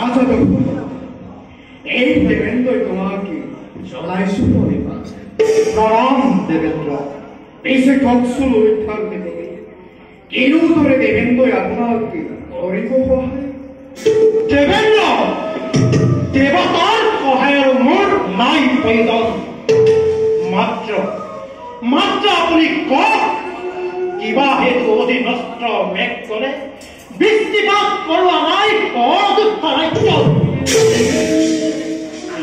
আচ্ছা দেখুন, এই দেবেন্দ্রই তোমাকে চলাই শুরু প্রণাম দেবেন্দ্র। এসে কংসুল উদ্ধার দেবে কেউ ধরে দেবেন্দ্রই আপনাকে করিব দেবেন্দ্র। দেবতার সহায়ের মোর নাই প্রয়োজন, মাত্র মাত্র আপনি কক কিবা হেতু অধীনস্থ মেঘ করে বৃষ্টিপাত করোয়া নাই অযুক্ত রাজ্য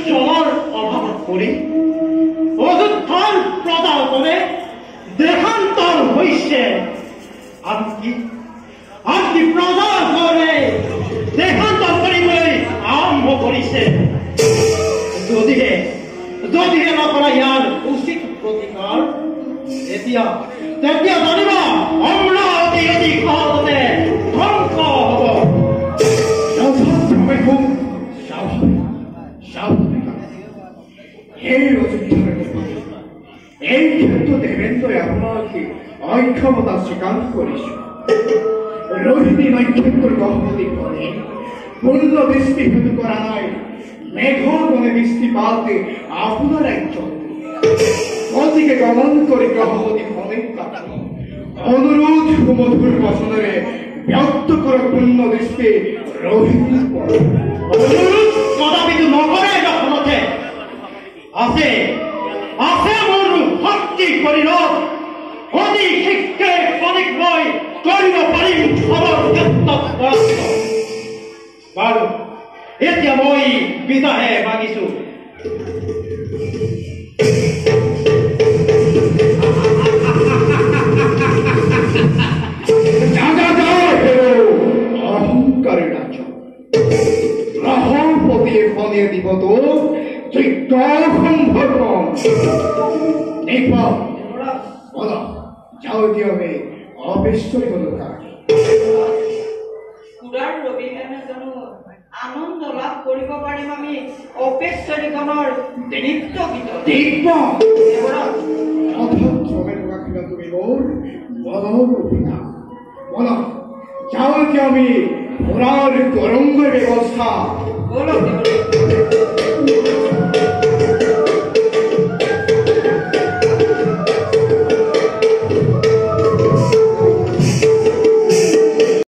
জল অভাব করি অযুত্থার প্রদান করে দেহান্তর হইছে আনকি প্রদান করে দেহান্তর করিবলৈ আরম্ভ করিছে। যদিহে নকৰা ইয়াৰ উচিত প্ৰতিকাৰ তেতিয়া জানিবা আমরা অতি অতি সহজতে ধ্বংস হব। এই ক্ষেত্রে দেবেন্দ্রই আপনাকে অক্ষমতা স্বীকার করিস। রোহিণী নক্ষত্র গর্ভবতী করে পূর্ণ বৃষ্টি হেতু করা নয়, মেঘর বনে বৃষ্টিপাতে আপনার একজন গতিকে গমন করে গ্রহবতী ফলের কথা অনুরোধ মধুর বচনে ব্যক্ত করে পূর্ণ দৃষ্টি রোহিণী অনুরোধ কদাপি নকরে যখন আছে আছে মোর ভক্তি করিল অতি শিক্ষে অনেকময় করিব পাৰিম খবৰ বাৰু। এতিয়া মই বিদাহে মাগিছো। অহংকারে নাচ গ্রহপতিয়ে ফলে দিব তো বলো যাও দিয়বে অবেশ্বরী হল কাজ পুরার রবিগণে জানো আনন্দ লাভ কৰিব পাৰিম আমি অপেশ্বৰীগণৰ নৃত্য গীত দেখব অথত্ৰমে ৰাখিল তুমি মোৰ মনোৰূপিতা বলো যাও কি আমি ওৰাৰ গৰঙ্গ ব্যবস্থা বলো